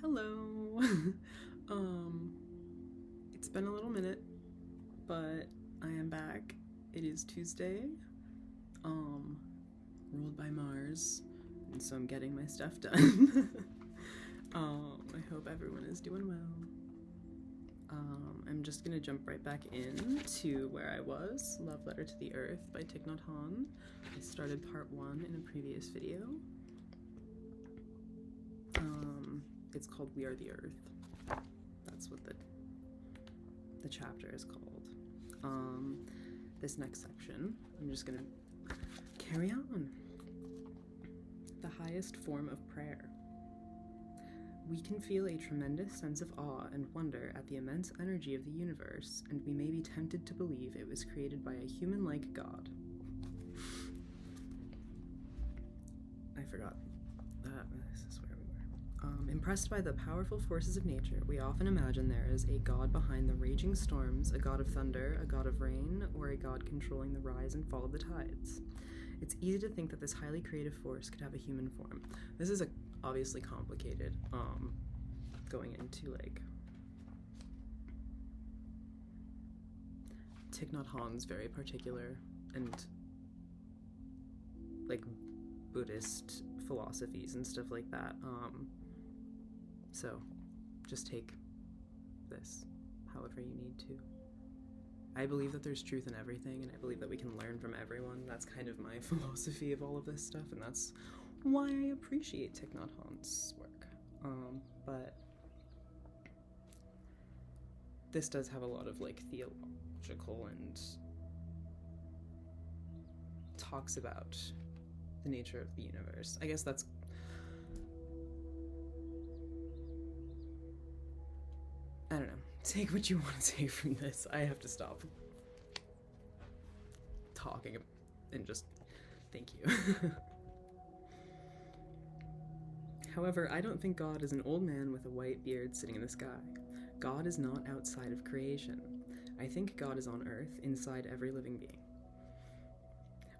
Hello. It's been a little minute, but I am back. It is Tuesday. Ruled by Mars, and so I'm getting my stuff done. I hope everyone is doing well. I'm just gonna jump right back into where I was. Love Letter to the Earth by Thich Nhat. I started part 1 in a previous video. It's called We Are the Earth. That's what the chapter is called. This next section, I'm just gonna carry on. The highest form of prayer. We can feel a tremendous sense of awe and wonder at the immense energy of the universe, and we may be tempted to believe it was created by a human-like God. I forgot that. This is where we were. Impressed by the powerful forces of nature, we often imagine there is a God behind the raging storms, a God of thunder, a God of rain, or a God controlling the rise and fall of the tides. It's easy to think that this highly creative force could have a human form. This is obviously complicated, going into, Thich Nhat Hanh's very particular and, Buddhist philosophies and stuff like that. So, just take this however you need to. I believe that there's truth in everything, and I believe that we can learn from everyone. That's kind of my philosophy of all of this stuff, and that's why I appreciate Thich Nhat Hanh's work. But this does have a lot of, theological and talks about the nature of the universe. I guess that's... I don't know. Take what you want to take from this. I have to stop talking and just thank you. However, I don't think God is an old man with a white beard sitting in the sky. God is not outside of creation. I think God is on earth, inside every living being.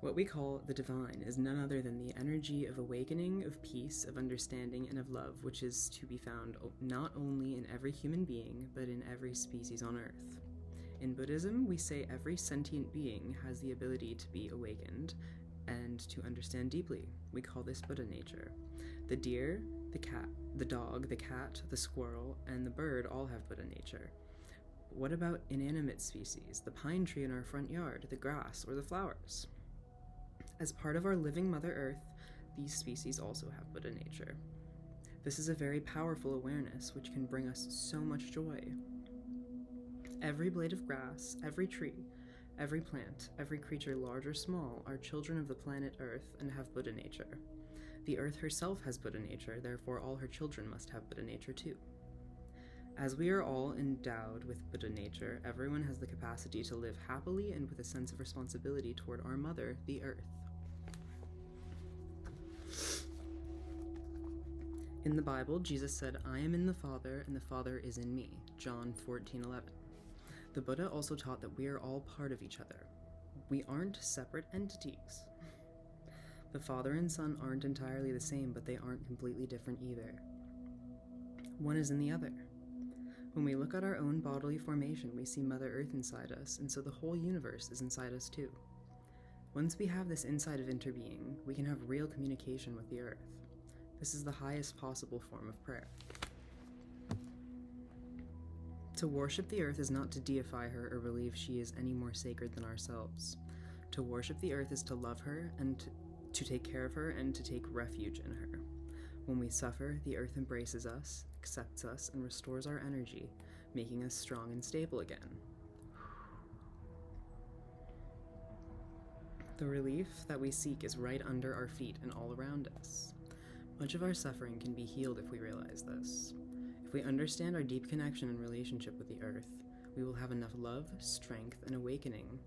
What we call the divine is none other than the energy of awakening, of peace, of understanding, and of love, which is to be found not only in every human being, but in every species on earth. In Buddhism, we say every sentient being has the ability to be awakened and to understand deeply. We call this Buddha nature. The deer, the cat, the dog, the cat, the squirrel, and the bird all have Buddha nature. What about inanimate species, the pine tree in our front yard, the grass, or the flowers? As part of our living Mother Earth, these species also have Buddha nature. This is a very powerful awareness which can bring us so much joy. Every blade of grass, every tree, every plant, every creature large or small are children of the planet Earth and have Buddha nature. The Earth herself has Buddha nature, therefore all her children must have Buddha nature too. As we are all endowed with Buddha nature, everyone has the capacity to live happily and with a sense of responsibility toward our mother, the Earth. In the Bible, Jesus said, "I am in the Father, and the Father is in me," John 14:11. The Buddha also taught that we are all part of each other. We aren't separate entities. The Father and Son aren't entirely the same, but they aren't completely different either. One is in the other. When we look at our own bodily formation, we see Mother Earth inside us, and so the whole universe is inside us too. Once we have this insight of interbeing, we can have real communication with the Earth. This is the highest possible form of prayer. To worship the Earth is not to deify her or believe she is any more sacred than ourselves. To worship the Earth is to love her and to take care of her and to take refuge in her. When we suffer, the Earth embraces us, accepts us, and restores our energy, making us strong and stable again. The relief that we seek is right under our feet and all around us. Much of our suffering can be healed if we realize this. If we understand our deep connection and relationship with the Earth, we will have enough love, strength, and awakening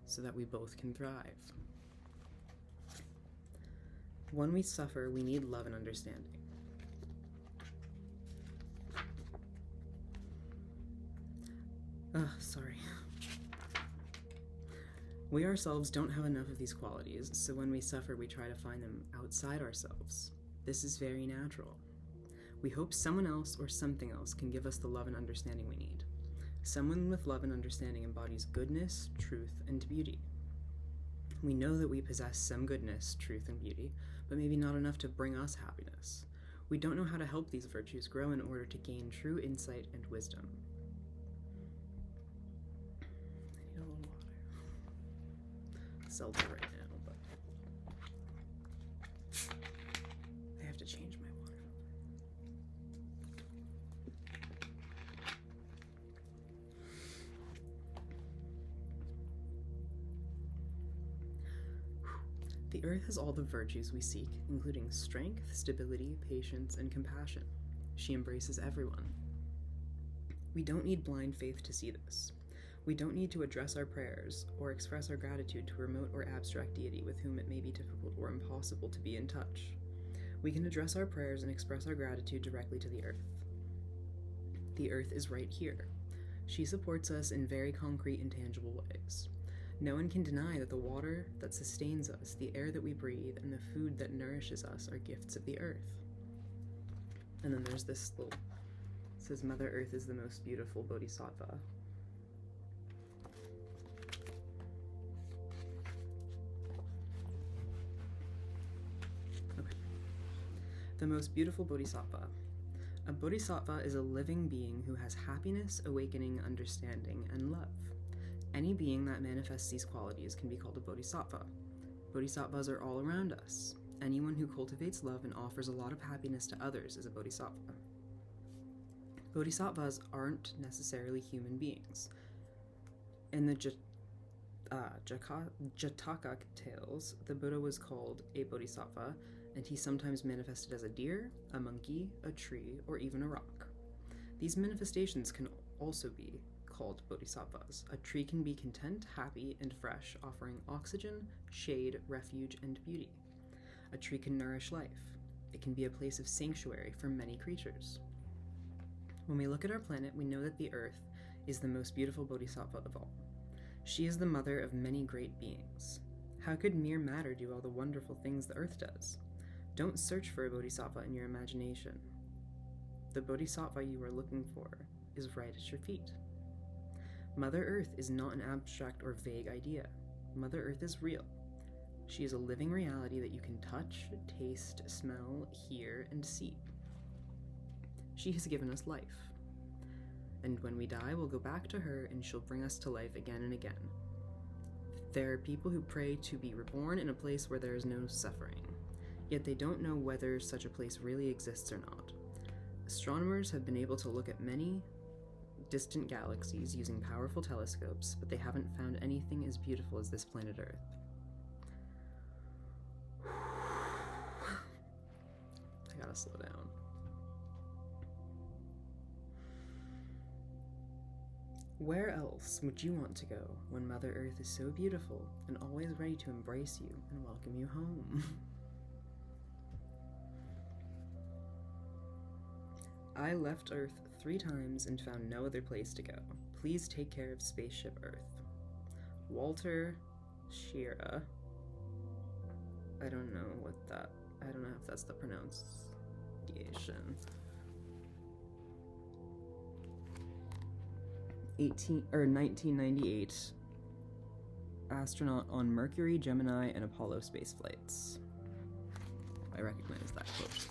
so that we both can thrive. When we suffer, we need love and understanding. Sorry. We ourselves don't have enough of these qualities, so when we suffer, we try to find them outside ourselves. This is very natural. We hope someone else or something else can give us the love and understanding we need. Someone with love and understanding embodies goodness, truth, and beauty. We know that we possess some goodness, truth, and beauty, but maybe not enough to bring us happiness. We don't know how to help these virtues grow in order to gain true insight and wisdom. I need a little water. Zelda right now, but I have to change my water. The earth has all the virtues we seek, including strength, stability, patience, and compassion. She embraces everyone. We don't need blind faith to see this. We don't need to address our prayers or express our gratitude to a remote or abstract deity with whom it may be difficult or impossible to be in touch. We can address our prayers and express our gratitude directly to the earth. The earth is right here. She supports us in very concrete and tangible ways. No one can deny that the water that sustains us, the air that we breathe, and the food that nourishes us are gifts of the earth. And then there's this little, it says, Mother Earth is the most beautiful bodhisattva. Okay. The most beautiful bodhisattva. A bodhisattva is a living being who has happiness, awakening, understanding, and love. Any being that manifests these qualities can be called a bodhisattva. Bodhisattvas are all around us. Anyone who cultivates love and offers a lot of happiness to others is a bodhisattva. Bodhisattvas aren't necessarily human beings. In the Jataka tales, the Buddha was called a bodhisattva, and he sometimes manifested as a deer, a monkey, a tree, or even a rock. These manifestations can also be called bodhisattvas. A tree can be content, happy, and fresh, offering oxygen, shade, refuge, and beauty. A tree can nourish life. It can be a place of sanctuary for many creatures. When we look at our planet, we know that the earth is the most beautiful bodhisattva of all. She is the mother of many great beings. How could mere matter do all the wonderful things the earth does? Don't search for a bodhisattva in your imagination. The bodhisattva you are looking for is right at your feet. Mother Earth is not an abstract or vague idea. Mother Earth is real. She is a living reality that you can touch, taste, smell, hear, and see. She has given us life. And when we die, we'll go back to her and she'll bring us to life again and again. There are people who pray to be reborn in a place where there is no suffering, yet they don't know whether such a place really exists or not. Astronomers have been able to look at many distant galaxies using powerful telescopes, but they haven't found anything as beautiful as this planet Earth. I gotta slow down. Where else would you want to go when Mother Earth is so beautiful and always ready to embrace you and welcome you home? I left Earth 3 times and found no other place to go. Please take care of Spaceship Earth. Walter Shearer. I don't know if that's the pronunciation. 1998. Astronaut on Mercury, Gemini, and Apollo space flights. I recognize that quote.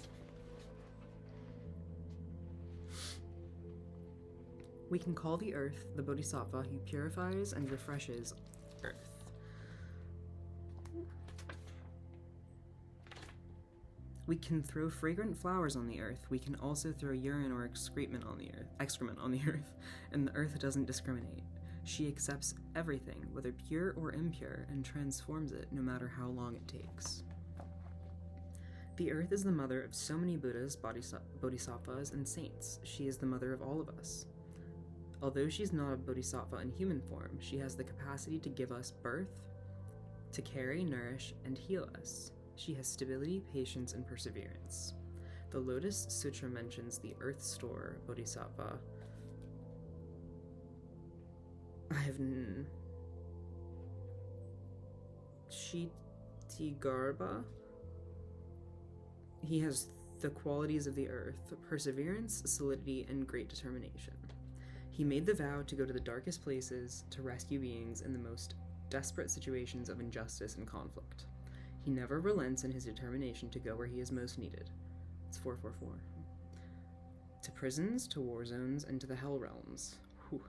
We can call the earth the bodhisattva who purifies and refreshes earth. We can throw fragrant flowers on the earth. We can also throw urine or excrement on the earth, and the earth doesn't discriminate. She accepts everything, whether pure or impure, and transforms it no matter how long it takes. The earth is the mother of so many Buddhas, bodhisattvas, and saints. She is the mother of all of us. Although she's not a bodhisattva in human form, she has the capacity to give us birth, to carry, nourish, and heal us. She has stability, patience, and perseverance. The Lotus Sutra mentions the Earth Store Bodhisattva. Kshitigarbha. He has the qualities of the earth: perseverance, solidity, and great determination. He made the vow to go to the darkest places to rescue beings in the most desperate situations of injustice and conflict. He never relents in his determination to go where he is most needed. It's 444. To prisons, to war zones, and to the hell realms. Whew.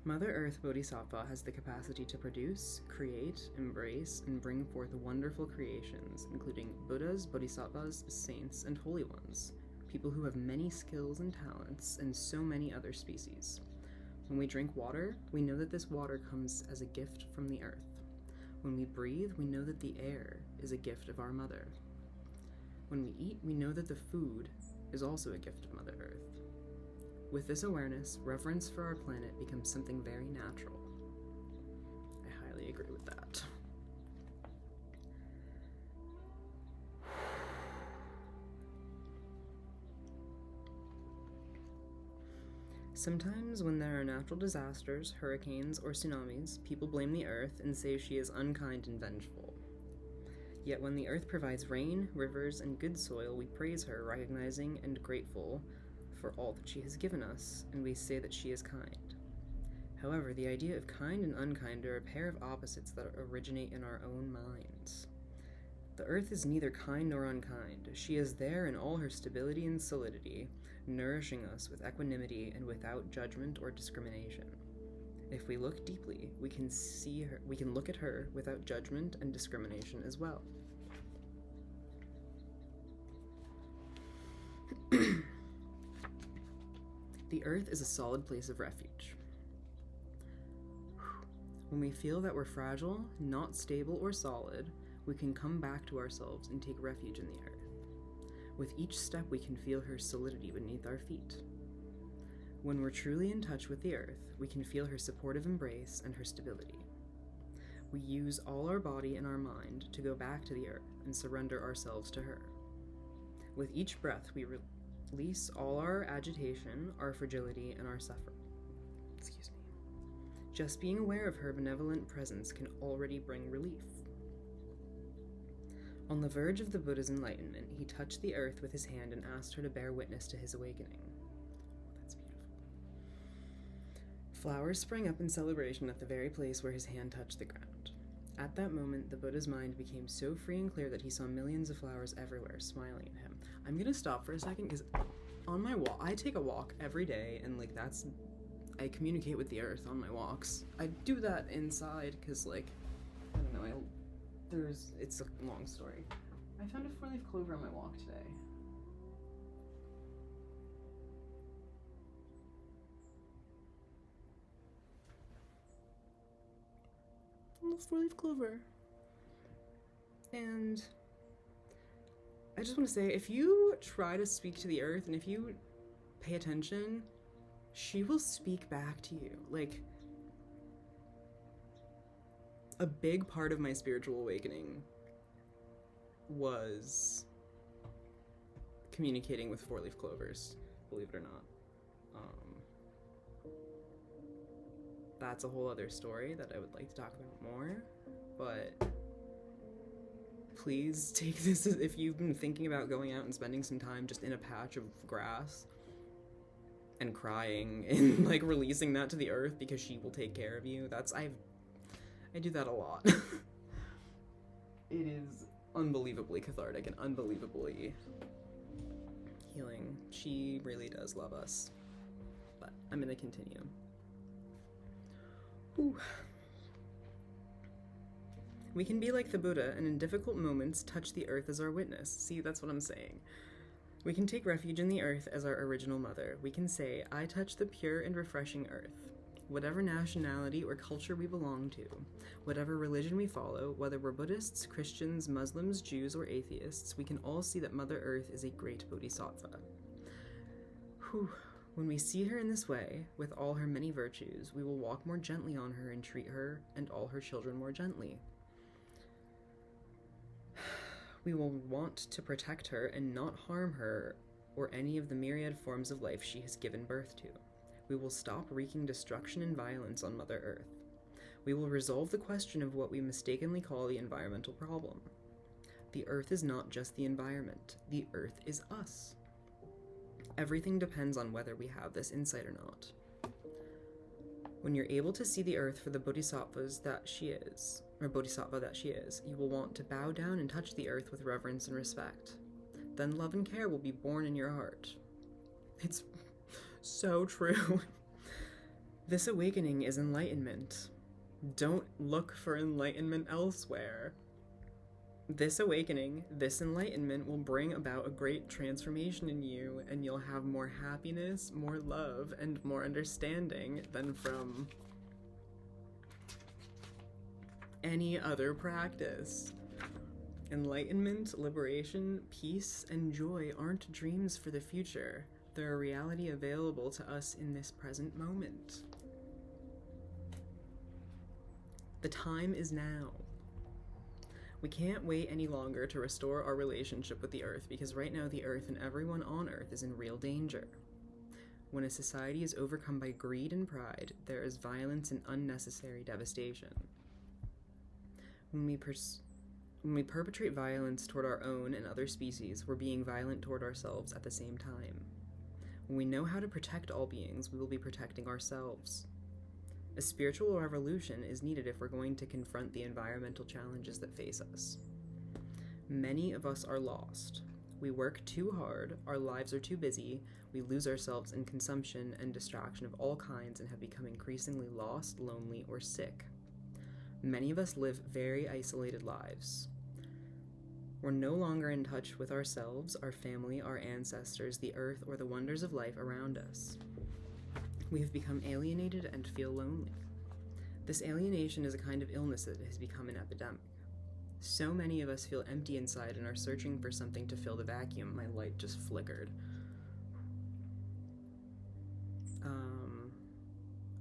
Mother Earth Bodhisattva has the capacity to produce, create, embrace, and bring forth wonderful creations, including Buddhas, Bodhisattvas, saints, and holy ones, people who have many skills and talents, and so many other species. When we drink water, we know that this water comes as a gift from the earth. When we breathe, we know that the air is a gift of our mother. When we eat, we know that the food is also a gift of Mother Earth. With this awareness, reverence for our planet becomes something very natural. I highly agree with that. Sometimes when there are natural disasters, hurricanes, or tsunamis, people blame the earth and say she is unkind and vengeful. Yet when the earth provides rain, rivers, and good soil, we praise her, recognizing and grateful for all that she has given us, and we say that she is kind. However, the idea of kind and unkind are a pair of opposites that originate in our own minds. The earth is neither kind nor unkind. She is there in all her stability and solidity, nourishing us with equanimity and without judgment or discrimination. If we look deeply, we can look at her without judgment and discrimination as well. The earth is a solid place of refuge. When we feel that we're fragile, not stable or solid, we can come back to ourselves and take refuge in the earth. With each step, we can feel her solidity beneath our feet. When we're truly in touch with the earth, we can feel her supportive embrace and her stability. We use all our body and our mind to go back to the earth and surrender ourselves to her. With each breath, we release all our agitation, our fragility, and our suffering. Just being aware of her benevolent presence can already bring relief. On the verge of the Buddha's enlightenment, he touched the earth with his hand and asked her to bear witness to his awakening. That's beautiful. Flowers sprang up in celebration at the very place where his hand touched the ground. At that moment, the Buddha's mind became so free and clear that he saw millions of flowers everywhere, smiling at him. I'm gonna stop for a second, because on my walk, I take a walk every day, and I communicate with the earth on my walks. I do that inside, because I don't know, it's a long story. I found a 4-leaf clover on my walk today. A 4-leaf clover. And I just want to say, if you try to speak to the earth and if you pay attention, she will speak back to you. A big part of my spiritual awakening was communicating with 4-leaf clovers, believe it or not. That's a whole other story that I would like to talk about more, but please take this as if you've been thinking about going out and spending some time just in a patch of grass and crying and releasing that to the earth because she will take care of you. I do that a lot. It is unbelievably cathartic and unbelievably healing. She really does love us. But I'm gonna continue. Ooh. We can be like the Buddha and in difficult moments touch the earth as our witness. See, that's what I'm saying. We can take refuge in the earth as our original mother. We can say, I touch the pure and refreshing earth. Whatever nationality or culture we belong to, whatever religion we follow, whether we're Buddhists, Christians, Muslims, Jews, or atheists, we can all see that Mother Earth is a great bodhisattva. Whew. When we see her in this way, with all her many virtues, we will walk more gently on her and treat her and all her children more gently. We will want to protect her and not harm her or any of the myriad forms of life she has given birth to. We will stop wreaking destruction and violence on Mother Earth. We will resolve the question of what we mistakenly call the environmental problem. The earth is not just the environment. The earth is us. Everything depends on whether we have this insight or not. When you're able to see the earth for the bodhisattva that she is, you will want to bow down and touch the earth with reverence and respect. Then love and care will be born in your heart. It's so true. This awakening is enlightenment. Don't look for enlightenment elsewhere. This awakening, this enlightenment will bring about a great transformation in you, and you'll have more happiness, more love, and more understanding than from any other practice. Enlightenment, liberation, peace, and joy aren't dreams for the future. They're a reality available to us in this present moment. The time is now. We can't wait any longer to restore our relationship with the earth, because right now the earth and everyone on earth is in real danger. When a society is overcome by greed and pride, there is violence and unnecessary devastation. When we perpetrate violence toward our own and other species, we're being violent toward ourselves at the same time. When we know how to protect all beings, we will be protecting ourselves. A spiritual revolution is needed if we're going to confront the environmental challenges that face us. Many of us are lost. We work too hard, our lives are too busy, we lose ourselves in consumption and distraction of all kinds and have become increasingly lost, lonely, or sick. Many of us live very isolated lives. We're no longer in touch with ourselves, our family, our ancestors, the earth, or the wonders of life around us. We have become alienated and feel lonely. This alienation is a kind of illness that has become an epidemic. So many of us feel empty inside and are searching for something to fill the vacuum. My light just flickered.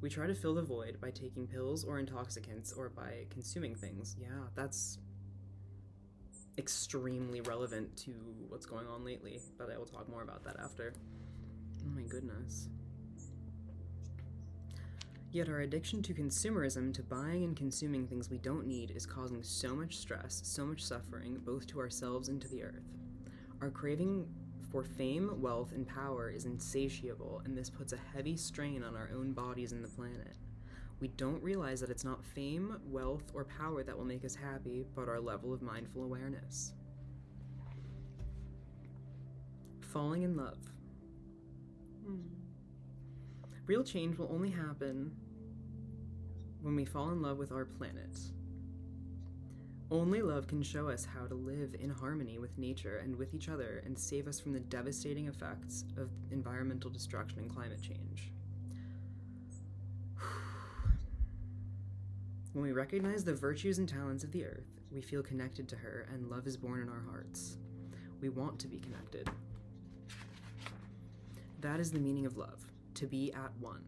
We try to fill the void by taking pills or intoxicants or by consuming things. Yeah, that's extremely relevant to what's going on lately, but I will talk more about that after. Oh my goodness. Yet our addiction to consumerism, to buying and consuming things we don't need, is causing so much stress, so much suffering, both to ourselves and to the earth. Our craving for fame, wealth, and power is insatiable, and this puts a heavy strain on our own bodies and the planet. We don't realize that it's not fame, wealth, or power that will make us happy, but our level of mindful awareness. Falling in love. Real change will only happen when we fall in love with our planet. Only love can show us how to live in harmony with nature and with each other and save us from the devastating effects of environmental destruction and climate change. When we recognize the virtues and talents of the earth, we feel connected to her, and love is born in our hearts. We want to be connected. That is the meaning of love, to be at one.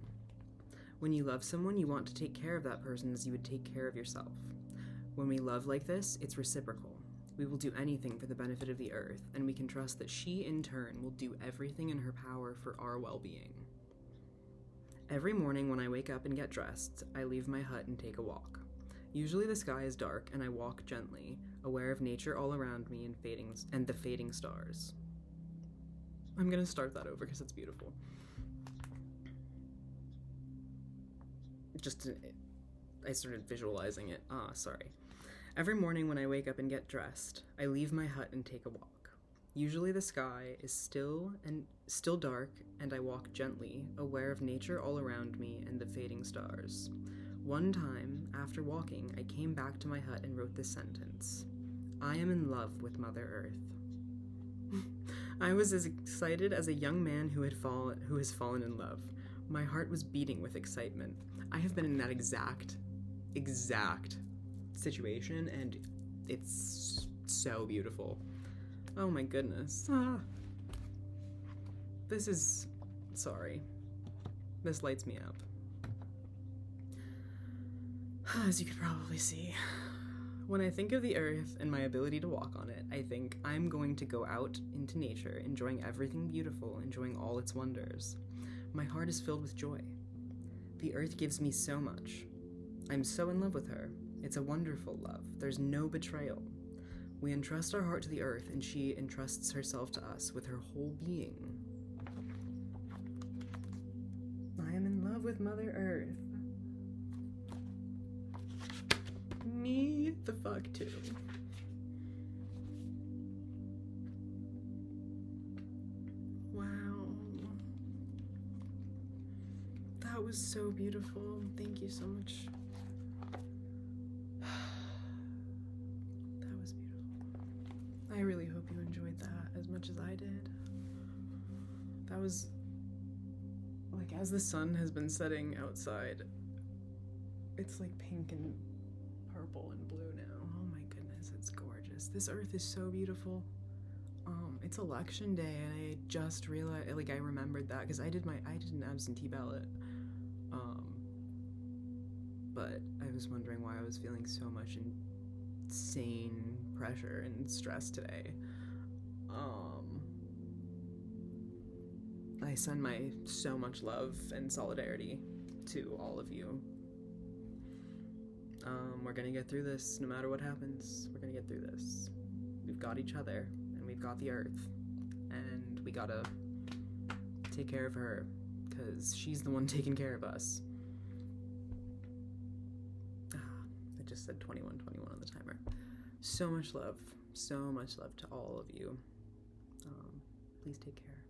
When you love someone, you want to take care of that person as you would take care of yourself. When we love like this, it's reciprocal. We will do anything for the benefit of the earth, and we can trust that she, in turn, will do everything in her power for our well-being. Every morning when I wake up and get dressed, I leave my hut and take a walk. Usually the sky is dark, and I walk gently, aware of nature all around me and the fading stars. I'm gonna start that over because it's beautiful. I started visualizing it. Sorry. Every morning when I wake up and get dressed, I leave my hut and take a walk. Usually the sky is still dark, and I walk gently, aware of nature all around me and the fading stars. One time, after walking, I came back to my hut and wrote this sentence: I am in love with Mother Earth. I was as excited as a young man who has fallen in love. My heart was beating with excitement. I have been in that exact situation, and it's so beautiful. Oh my goodness. Sorry. This lights me up. As you could probably see. When I think of the earth and my ability to walk on it, I think I'm going to go out into nature, enjoying everything beautiful, enjoying all its wonders. My heart is filled with joy. The earth gives me so much. I'm so in love with her. It's a wonderful love. There's no betrayal. We entrust our heart to the earth, and she entrusts herself to us with her whole being. I am in love with Mother Earth. Me the fuck too. Wow. That was so beautiful. Thank you so much. That was beautiful. I really hope you enjoyed that as much as I did. That was, like, as the sun has been setting outside, it's like pink and purple and blue now. Oh my goodness, it's gorgeous. This earth is so beautiful. It's election day, and I just realized, like, I remembered that because I did an absentee ballot. But I was wondering why I was feeling so much insane pressure and stress today. I send my so much love and solidarity to all of you. We're gonna get through this no matter what happens. We're gonna get through this. We've got each other, and we've got the earth, and we gotta take care of her, because she's the one taking care of us. I just said 21 on the timer. So much love to all of you. Please take care.